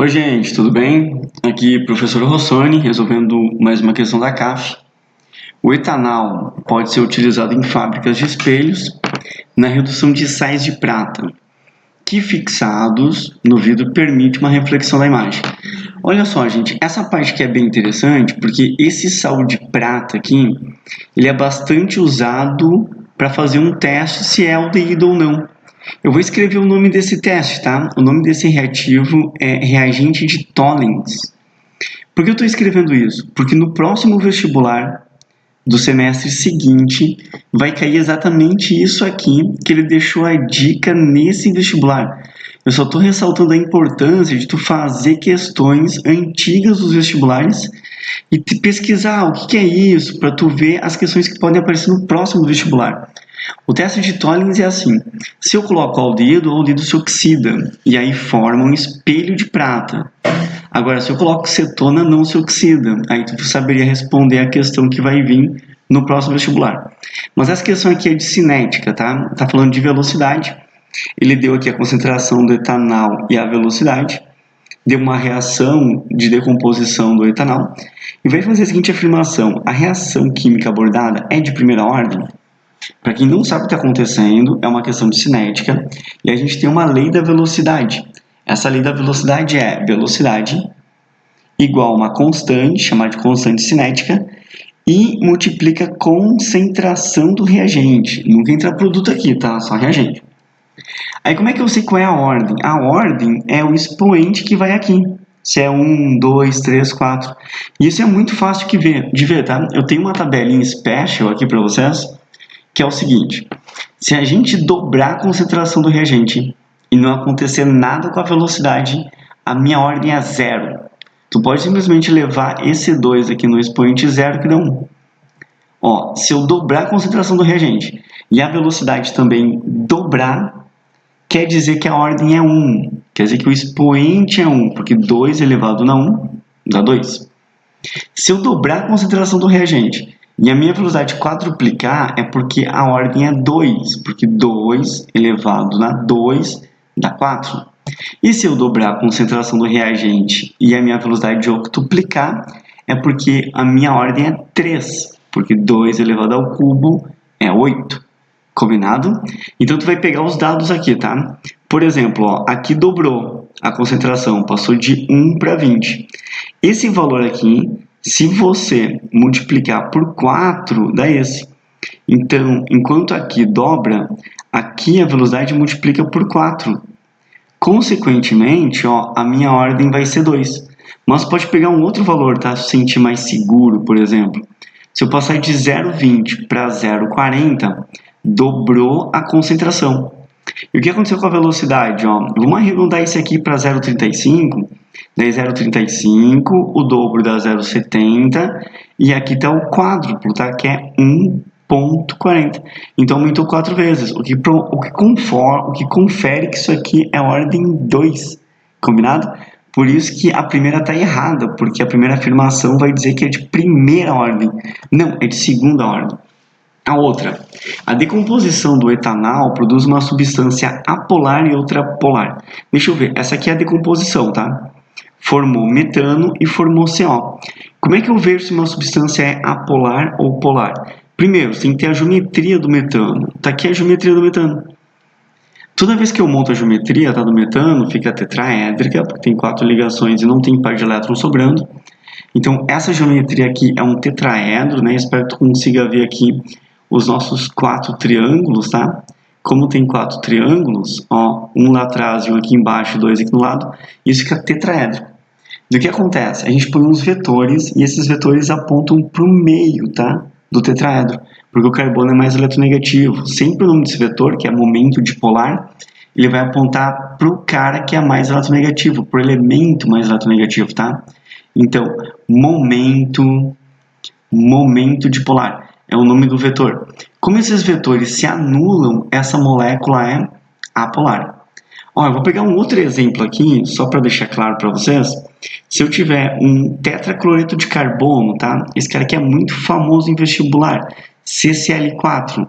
Oi, gente, tudo bem? Aqui, professor Rossoni, resolvendo mais uma questão da CAF. O etanol pode ser utilizado em fábricas de espelhos na redução de sais de prata, que fixados no vidro permite uma reflexão da imagem. Olha só, gente, essa parte aqui é bem interessante porque esse sal de prata aqui, ele é bastante usado para fazer um teste se é aldeído ou não. Eu vou escrever o nome desse teste, tá? O nome desse reativo é reagente de Tollens. Por que eu estou escrevendo isso? Porque no próximo vestibular do semestre seguinte vai cair exatamente isso aqui que ele deixou a dica nesse vestibular. Eu só estou ressaltando a importância de tu fazer questões antigas dos vestibulares e pesquisar o que é isso para tu ver as questões que podem aparecer no próximo vestibular. O teste de Tollens é assim: se eu coloco aldeído, o aldeído se oxida e aí forma um espelho de prata. Agora, se eu coloco cetona, não se oxida. Aí tu saberia responder a questão que vai vir no próximo vestibular. Mas essa questão aqui é de cinética, tá? Tá falando de velocidade. Ele deu aqui a concentração do etanol e a velocidade. Deu uma reação de decomposição do etanol. E vai fazer a seguinte afirmação: a reação química abordada é de primeira ordem? Para quem não sabe o que está acontecendo, é uma questão de cinética e a gente tem uma lei da velocidade. Essa lei da velocidade é velocidade igual a uma constante, chamada de constante cinética, e multiplica a concentração do reagente. Nunca entra produto aqui, tá? Só reagente. Aí como é que eu sei qual é a ordem? A ordem é o expoente que vai aqui. Se é 1, 2, 3, 4. Isso é muito fácil de ver, tá? Eu tenho uma tabelinha special aqui para vocês, que é o seguinte: se a gente dobrar a concentração do reagente e não acontecer nada com a velocidade, a minha ordem é 0. Tu pode simplesmente levar esse 2 aqui no expoente 0 que dá 1. Ó, se eu dobrar a concentração do reagente e a velocidade também dobrar, quer dizer que a ordem é 1. Quer dizer que o expoente é 1, porque 2 elevado a 1 dá 2. Se eu dobrar a concentração do reagente e a minha velocidade quadruplicar, é porque a ordem é 2, porque 2 elevado a 2 dá 4. E se eu dobrar a concentração do reagente e a minha velocidade octuplicar, é porque a minha ordem é 3, porque 2 elevado ao cubo é 8. Combinado? Então tu vai pegar os dados aqui, tá? Por exemplo, ó, aqui dobrou a concentração, passou de 1 para 20. Esse valor aqui, se você multiplicar por 4, dá esse. Então, enquanto aqui dobra, aqui a velocidade multiplica por 4. Consequentemente, ó, a minha ordem vai ser 2. Mas pode pegar um outro valor, tá? Se sentir mais seguro, por exemplo. Se eu passar de 0,20 para 0,40, dobrou a concentração. E o que aconteceu com a velocidade? Ó? Vamos arredondar isso aqui para 0,35. Daí 0,35, o dobro dá 0,70. E aqui está o quádruplo, tá? Que é 1,40. Então aumentou 4 vezes. O que confere que isso aqui é ordem 2. Combinado? Por isso que a primeira está errada, porque a primeira afirmação vai dizer que é de primeira ordem. Não, é de segunda ordem. A outra, a decomposição do etanol produz uma substância apolar e outra polar. Deixa eu ver, essa aqui é a decomposição, tá? Formou metano e formou CO. Como é que eu vejo se uma substância é apolar ou polar? Primeiro, você tem que ter a geometria do metano. Tá aqui a geometria do metano. Toda vez que eu monto a geometria, tá, do metano, fica tetraédrica, porque tem 4 ligações e não tem par de elétrons sobrando. Então, essa geometria aqui é um tetraedro, né? Espero que tu consiga ver aqui os nossos 4 triângulos, tá? Como tem 4 triângulos, ó, um lá atrás e um aqui embaixo, 2 aqui no lado, isso fica tetraédrico. E o que acontece? A gente põe uns vetores e esses vetores apontam para o meio, tá? Do tetraedro, porque o carbono é mais eletronegativo. Sempre o nome desse vetor, que é momento dipolar, ele vai apontar para o cara que é mais eletronegativo, para o elemento mais eletronegativo, tá? Então, momento dipolar é o nome do vetor. Como esses vetores se anulam, essa molécula é apolar. Ó, eu vou pegar um outro exemplo aqui, só para deixar claro para vocês. Se eu tiver um tetracloreto de carbono, tá? Esse cara aqui é muito famoso em vestibular, CCl4.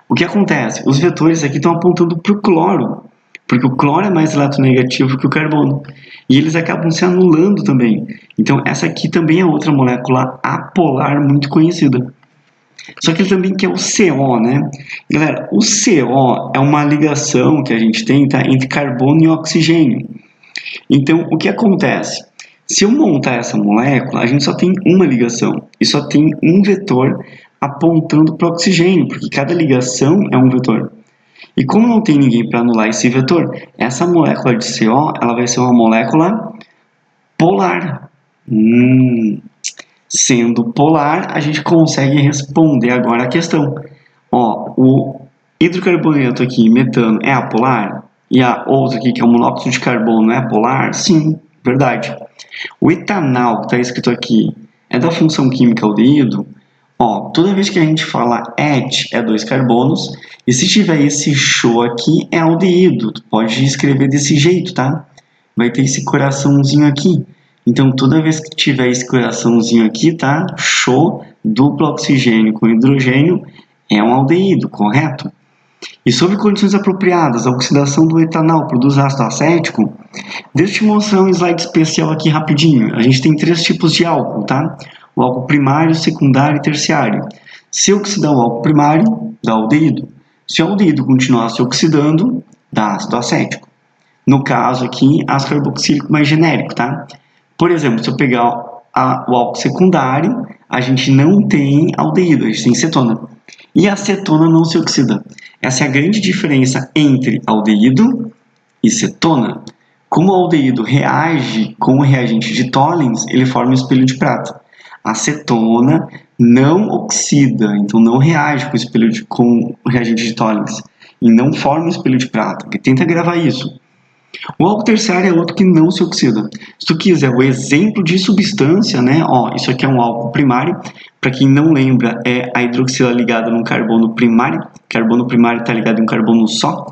O que acontece? Os vetores aqui estão apontando para o cloro. porque o cloro é mais eletronegativo que o carbono. E eles acabam se anulando também. Então, essa aqui também é outra molécula apolar muito conhecida. Só que ele também quer o CO, né? Galera, o CO é uma ligação que a gente tem, tá, entre carbono e oxigênio. Então, o que acontece? Se eu montar essa molécula, a gente só tem uma ligação e só tem um vetor apontando para o oxigênio, porque cada ligação é um vetor. E como não tem ninguém para anular esse vetor, essa molécula de CO ela vai ser uma molécula polar. Sendo polar, a gente consegue responder agora a questão. Ó, o hidrocarboneto aqui, metano, é apolar? E a outra aqui, que é o monóxido de carbono, é polar? Sim, verdade. O etanol, que está escrito aqui, é da função química aldeído? Ó, toda vez que a gente fala et, é 2 carbonos, e se tiver esse show aqui, é aldeído. Tu pode escrever desse jeito, tá? Vai ter esse coraçãozinho aqui. Então, toda vez que tiver esse coraçãozinho aqui, tá? Show, duplo oxigênio com hidrogênio, é um aldeído, correto? E sob condições apropriadas, a oxidação do etanol produz ácido acético. Deixa eu te mostrar um slide especial aqui rapidinho. A gente tem 3 tipos de álcool, tá? O álcool primário, secundário e terciário. Se oxidar o álcool primário, dá aldeído. Se o aldeído continuar se oxidando, dá ácido acético. No caso aqui, ácido carboxílico mais genérico, tá? Por exemplo, se eu pegar o álcool secundário, a gente não tem aldeído, a gente tem cetona. E a cetona não se oxida. Essa é a grande diferença entre aldeído e cetona. Como o aldeído reage com o reagente de Tollens, ele forma um espelho de prata. A cetona não oxida, então não reage com o reagente de Tollens e não forma um espelho de prata. Porque tenta gravar isso. O álcool terciário é outro que não se oxida. Se tu quiser o exemplo de substância, né? Ó, isso aqui é um álcool primário. Para quem não lembra, é a hidroxila ligada num carbono primário. Carbono primário está ligado em um carbono só.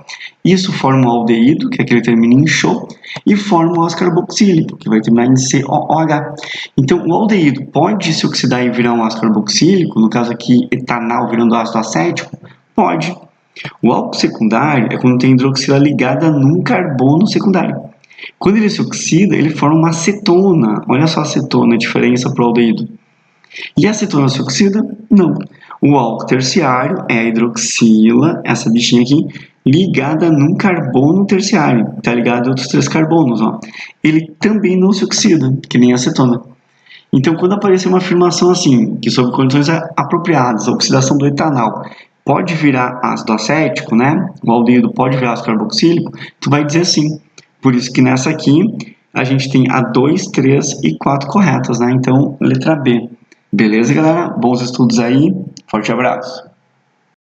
Isso forma um aldeído, que é aquele que termina em "-cho", e forma o ácido carboxílico, que vai terminar em COOH. Então, o aldeído pode se oxidar e virar um ácido carboxílico, no caso aqui, etanol virando ácido acético? Pode. O álcool secundário é quando tem hidroxila ligada num carbono secundário. Quando ele se oxida, ele forma uma acetona. Olha só a acetona, a diferença para o aldeído. E a acetona se oxida? Não. O álcool terciário é a hidroxila, essa bichinha aqui, ligada num carbono terciário. Está ligado a outros 3 carbonos. Ó. Ele também não se oxida, que nem a acetona. Então, quando aparecer uma afirmação assim, que sob condições apropriadas, a oxidação do etanol pode virar ácido acético, né? O aldeído pode virar ácido carboxílico, tu vai dizer sim. Por isso que nessa aqui a gente tem a 2, 3 e 4 corretas, né? Então, letra B. Beleza, galera? Bons estudos aí. Forte abraço.